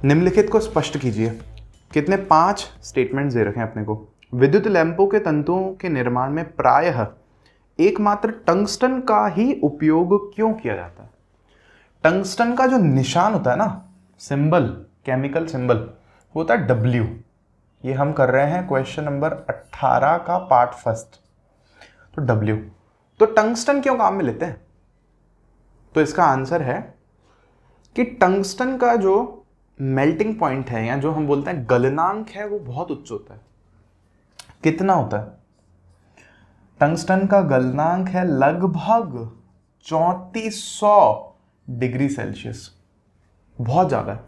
निम्नलिखित को स्पष्ट कीजिए। कितने 5 स्टेटमेंट्स दे रखे हैं अपने को। विद्युत लैंपों के तंतुओं के निर्माण में प्रायः एकमात्र टंगस्टन का ही उपयोग क्यों किया जाता है? टंगस्टन का जो निशान होता है ना, सिंबल, केमिकल सिंबल होता है W। ये हम कर रहे हैं क्वेश्चन नंबर 18 का पार्ट फर्स्ट। तो W, तो टंगस्टन क्यों काम में लेते हैं? तो इसका आंसर है कि टंगस्टन का जो मेल्टिंग पॉइंट है या जो हम बोलते हैं गलनांक है वो बहुत उच्च होता है। कितना होता है? टंगस्टन का गलनांक है लगभग 3400 डिग्री सेल्सियस, बहुत ज्यादा है।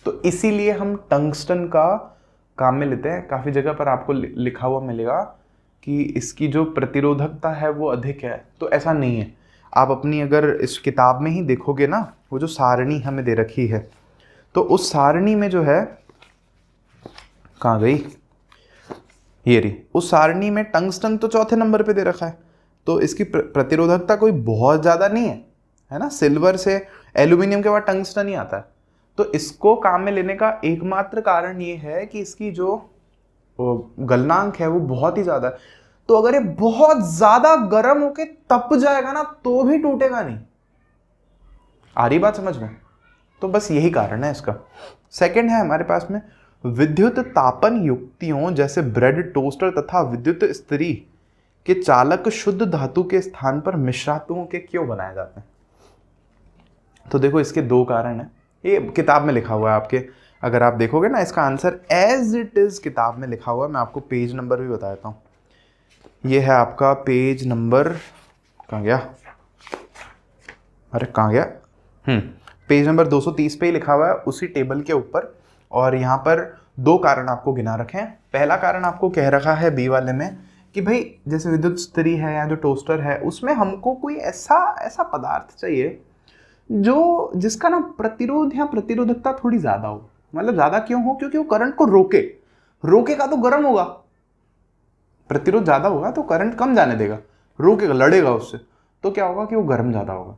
तो इसीलिए हम टंगस्टन का काम में लेते हैं। काफी जगह पर आपको लिखा हुआ मिलेगा कि इसकी जो प्रतिरोधकता है वो अधिक है, तो ऐसा नहीं है। आप अपनी अगर इस किताब में ही देखोगे ना, वो जो सारणी हमें दे रखी है, तो उस सारणी में जो है, कहाँ गई ये रही, उस सारणी में टंगस्टन तो चौथे नंबर पे दे रखा है। तो इसकी प्रतिरोधकता कोई बहुत ज़्यादा नहीं है ना। सिल्वर से एल्यूमिनियम के बाद टंगस्टन ही आता है। तो इसको काम में लेने का एकमात्र कारण ये है कि इसकी जो गलनांक है वो बहुत ही ज़्यादा है। तो अगर ये बहुत ज़्यादा गर्म होके तप जाएगा ना तो भी टूटेगा नहीं। आ रही बात समझ में? तो बस यही कारण है इसका। सेकंड है हमारे पास में, विद्युत तापन युक्तियों जैसे ब्रेड, टोस्टर तथा विद्युत इस्त्री के चालक शुद्ध धातु के स्थान पर मिश्रातुओं के क्यों बनाए जाते हैं? तो देखो इसके 2 कारण हैं। ये किताब में लिखा हुआ है आपके, अगर आप देखोगे ना इसका आंसर एज इट इज किताब में लिखा हुआ है। मैं आपको पेज नंबर भी बता देता हूँ। ये है आपका पेज नंबर, कहाँ गया, अरे कहाँ गया, पेज नंबर 230 पे ही लिखा हुआ है उसी टेबल के ऊपर। और यहाँ पर 2 कारण आपको गिना रखे हैं। पहला कारण आपको कह रखा है बी वाले में कि भाई जैसे विद्युत इस्त्री है या जो टोस्टर है, उसमें हमको कोई ऐसा पदार्थ चाहिए जो जिसका ना प्रतिरोध या प्रतिरोधकता थोड़ी ज़्यादा हो। मतलब ज़्यादा क्यों हो? क्योंकि वो करंट को रोकेगा तो गर्म होगा। प्रतिरोध ज़्यादा होगा तो करंट कम जाने देगा, रोकेगा, लड़ेगा उससे, तो क्या होगा कि वो गर्म ज़्यादा होगा।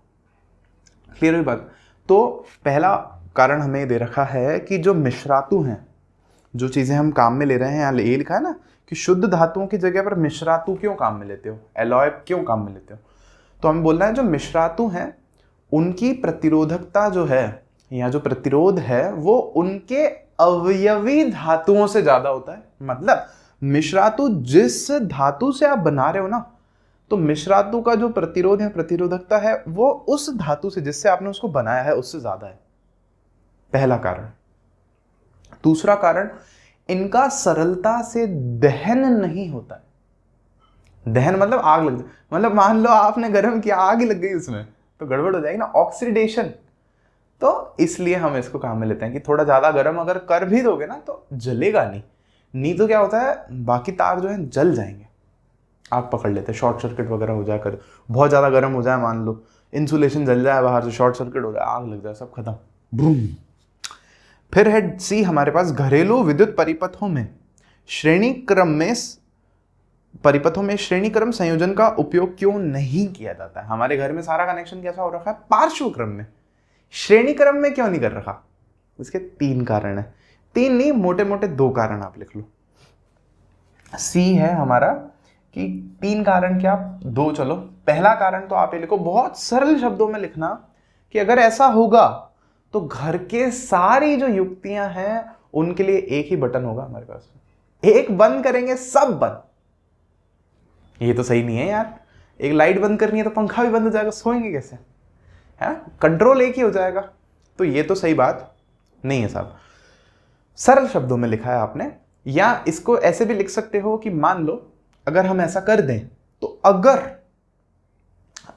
क्लियर हुई बात? तो पहला कारण हमें दे रखा है कि जो मिश्रातु हैं, जो चीज़ें हम काम में ले रहे हैं, यहाँ ये लिखा है ना कि शुद्ध धातुओं की जगह पर मिश्रातु क्यों काम में लेते हो, एलॉय क्यों काम में लेते हो? तो हमें बोलना है जो मिश्रातु हैं उनकी प्रतिरोधकता जो है या जो प्रतिरोध है वो उनके अवयवी धातुओं से ज़्यादा होता है। मतलब मिश्रातु जिस धातु से आप बना रहे हो ना, तो मिश्रातु का जो प्रतिरोध है, प्रतिरोधकता है, वो उस धातु से जिससे आपने उसको बनाया है उससे ज्यादा है। पहला कारण। दूसरा कारण, इनका सरलता से दहन नहीं होता है। दहन मतलब आग लग जाए, मतलब मान लो आपने गर्म किया, आग लग गई उसमें, तो गड़बड़ हो जाएगी ना, ऑक्सीडेशन। तो इसलिए हम इसको काम में लेते हैं कि थोड़ा ज्यादा गर्म अगर कर भी दोगे ना तो जलेगा नहीं तो क्या होता है, बाकी तार जो है जल जाएंगे, आग पकड़ लेते हैं, शॉर्ट सर्किट वगैरह हो जाए। कर बहुत ज़्यादा गर्म हो जाए, मान लो इंसुलेशन जल जाए बाहर से, शॉर्ट सर्किट हो जाए, आग लग जाए, सब खत्म, बूम। फिर है सी हमारे पास, घरेलू विद्युत परिपथों में श्रेणी क्रम संयोजन का उपयोग क्यों नहीं किया जाता है? हमारे घर में सारा कनेक्शन कैसा हो रखा है? पार्श्व क्रम में। श्रेणी क्रम में क्यों नहीं कर रखा? इसके 3 कारण है। 3 नहीं, मोटे मोटे 2 कारण आप लिख लो। सी है हमारा कि 3 कारण क्या, 2 चलो। पहला कारण तो आप ये लिखो, बहुत सरल शब्दों में लिखना कि अगर ऐसा होगा तो घर के सारी जो युक्तियां हैं उनके लिए एक ही बटन होगा हमारे पास, एक बंद करेंगे सब बंद। ये तो सही नहीं है यार, एक लाइट बंद करनी है तो पंखा भी बंद हो जाएगा, सोएंगे कैसे, है? कंट्रोल एक ही हो जाएगा। तो ये तो सही बात नहीं है साहब। सरल शब्दों में लिखा है आपने, या इसको ऐसे भी लिख सकते हो कि मान लो अगर हम ऐसा कर दें तो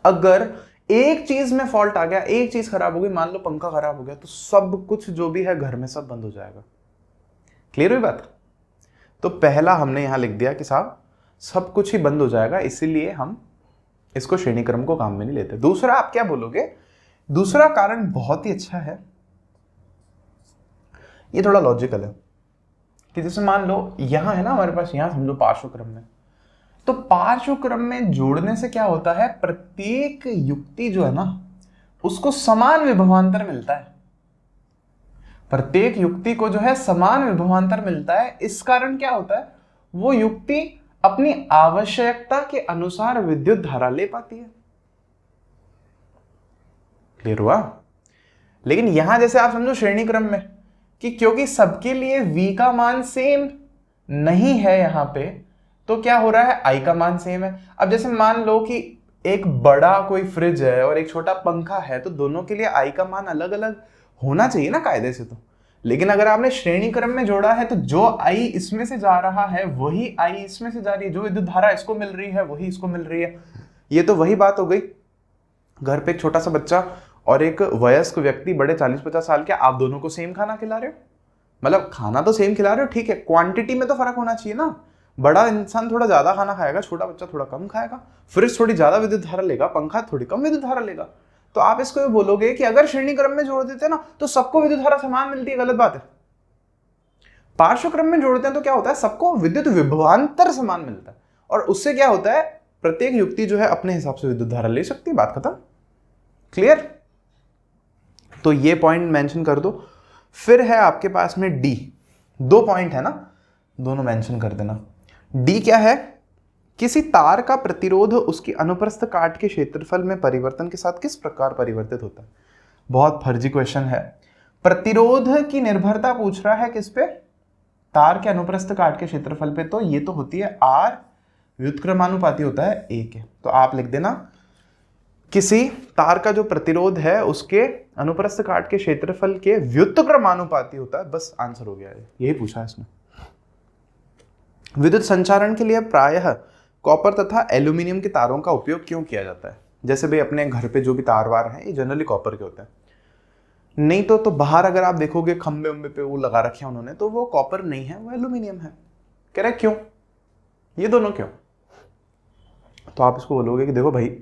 अगर एक चीज में फॉल्ट आ गया, एक चीज खराब हो गई, मान लो पंखा खराब हो गया, तो सब कुछ जो भी है घर में सब बंद हो जाएगा। क्लियर हुई बात? तो पहला हमने यहां लिख दिया कि साहब सब कुछ ही बंद हो जाएगा, इसीलिए हम इसको श्रेणी क्रम को काम में नहीं लेते। दूसरा आप क्या बोलोगे? दूसरा कारण बहुत ही अच्छा है, ये थोड़ा लॉजिकल है कि जैसे मान लो यहां है ना हमारे पास, यहां समझो पार्श्व क्रम में, तो पार्श्व क्रम में जोड़ने से क्या होता है, प्रत्येक युक्ति जो है ना उसको समान विभवांतर मिलता है। प्रत्येक युक्ति को जो है समान विभवांतर मिलता है। इस कारण क्या होता है, वो युक्ति अपनी आवश्यकता के अनुसार विद्युत धारा ले पाती है। क्लियर हुआ? लेकिन यहां जैसे आप समझो श्रेणी क्रम में कि क्योंकि सबके लिए v का मान सेम नहीं है यहां पे, तो क्या हो रहा है, i का मान सेम है। अब जैसे मान लो कि एक बड़ा कोई फ्रिज है और एक छोटा पंखा है, तो दोनों के लिए i का मान अलग अलग होना चाहिए ना कायदे से तो। लेकिन अगर आपने श्रेणी क्रम में जोड़ा है तो जो i इसमें से जा रहा है वही i इसमें से जा रही है, जो विद्युत धारा इसको मिल रही है वही इसको मिल रही है। ये तो वही बात हो गई, घर पे एक छोटा सा बच्चा और एक वयस्क व्यक्ति बड़े 40-50 साल के, आप दोनों को सेम खाना खिला रहे हो, मतलब खाना तो सेम खिला रहे हो, ठीक है, क्वांटिटी में तो फर्क होना चाहिए ना। बड़ा इंसान थोड़ा ज्यादा खाना खाएगा, छोटा बच्चा थोड़ा कम खाएगा, फ्रिज थोड़ी ज्यादा विद्युत धारा लेगा, पंखा थोड़ी कम विद्युत धारा लेगा। तो आप इसको ये बोलोगे कि अगर श्रेणी क्रम में जोड़ देते हैं ना तो सबको विद्युत धारा समान मिलती है, गलत बात है। पार्श्व क्रम में जोड़ते हैं तो क्या होता है, सबको विद्युत विभवांतर समान मिलता है, और उससे क्या होता है, प्रत्येक युक्ति जो है अपने हिसाब से विद्युत धारा ले सकती है। बात खत्म। क्लियर? तो ये पॉइंट मेंशन कर दो। फिर है आपके पास में डी, 2 पॉइंट है ना, दोनों मेंशन कर देना। डी क्या है, किसी तार का प्रतिरोध उसकी अनुप्रस्थ काट के क्षेत्रफल में परिवर्तन के साथ किस प्रकार परिवर्तित होता है। बहुत फर्जी क्वेश्चन है। प्रतिरोध की निर्भरता पूछ रहा है किस पे, तार के अनुप्रस्थ काट के क्षेत्रफल पे, तो ये तो होती है आर, व्युत्क्रमानुपाती होता है ए के। तो आप लिख देना किसी तार का जो प्रतिरोध है उसके अनुप्रस्थ काट के क्षेत्रफल के व्युत्क्रमानुपाती होता है, बस आंसर हो गया, यही पूछा है इसमें। विद्युत संचारण के लिए प्रायः कॉपर तथा एल्यूमिनियम के तारों का उपयोग क्यों किया जाता है। जैसे भाई अपने घर पे जो भी तार वार हैं ये जनरली कॉपर के होते हैं, नहीं तो बाहर अगर आप देखोगे खंबे उम्बे पे वो लगा रखे हैं उन्होंने, तो वो कॉपर नहीं है, वो एल्यूमिनियम है। कह रहे क्यों, ये दोनों क्यों? तो आप इसको बोलोगे कि देखो भाई,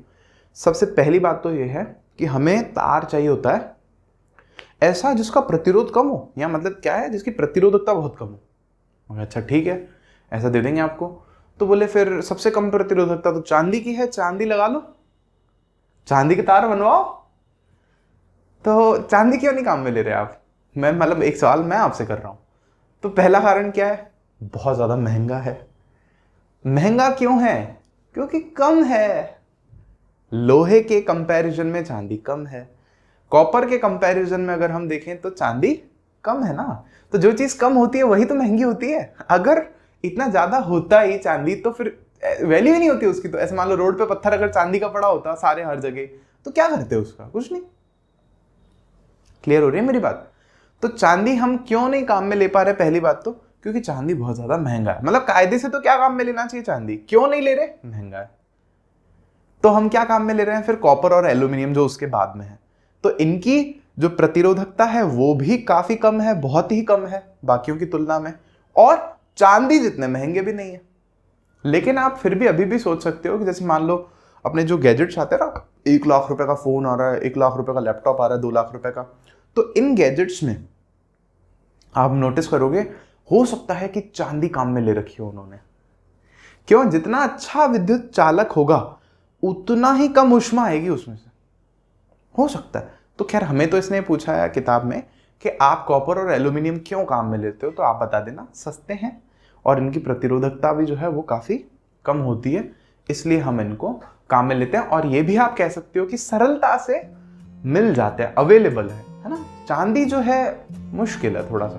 सबसे पहली बात तो ये है कि हमें तार चाहिए होता है ऐसा जिसका प्रतिरोध कम हो, या मतलब क्या है, जिसकी प्रतिरोधकता बहुत कम हो। अच्छा ठीक है, ऐसा दे देंगे आपको। तो बोले फिर सबसे कम प्रतिरोधकता तो चांदी की है, चांदी लगा लो, चांदी के तार बनवाओ। तो चांदी क्यों नहीं काम में ले रहे आप? मैं मतलब एक सवाल मैं आपसे कर रहा हूं। तो पहला कारण क्या है, बहुत ज्यादा महंगा है। महंगा क्यों है? क्योंकि कम है। लोहे के कंपैरिजन में चांदी कम है, कॉपर के कंपैरिजन में अगर हम देखें तो चांदी कम है ना। तो जो चीज कम होती है वही तो महंगी होती है। अगर इतना ज्यादा होता ही चांदी तो फिर वैल्यू ही नहीं होती उसकी। तो ऐसे मान लो रोड पे पत्थर अगर चांदी का पड़ा होता सारे हर जगह, तो क्या करते उसका, कुछ नहीं। क्लियर हो रही है मेरी बात? तो चांदी हम क्यों नहीं काम में ले पा रहे, पहली बात तो क्योंकि चांदी बहुत ज्यादा महंगा है। मतलब कायदे से तो क्या काम में लेना चाहिए चांदी, क्यों नहीं ले रहे, महंगा है। तो हम क्या काम में ले रहे हैं फिर, कॉपर और एल्यूमिनियम जो उसके बाद में है। तो इनकी जो प्रतिरोधकता है वो भी काफी कम है, बहुत ही कम है बाकियों की तुलना में, और चांदी जितने महंगे भी नहीं है। लेकिन आप फिर भी अभी भी सोच सकते हो कि जैसे मान लो अपने जो गैजेट्स आते हैं ना, 1 लाख रुपए का फोन आ रहा है, 1 लाख रुपए का लैपटॉप आ रहा है, 2 लाख रुपए का, तो इन गैजेट्स में आप नोटिस करोगे हो सकता है कि चांदी काम में ले रखी हो उन्होंने। क्यों? जितना अच्छा विद्युत चालक होगा उतना ही कम ऊष्मा आएगी उसमें से, हो सकता है। तो खैर हमें तो इसने पूछा है किताब में कि आप कॉपर और एल्यूमिनियम क्यों काम में लेते हो, तो आप बता देना, सस्ते हैं और इनकी प्रतिरोधकता भी जो है वो काफी कम होती है, इसलिए हम इनको काम में लेते हैं। और ये भी आप कह सकते हो कि सरलता से मिल जाते हैं, अवेलेबल है ना। चांदी जो है मुश्किल है थोड़ा सा।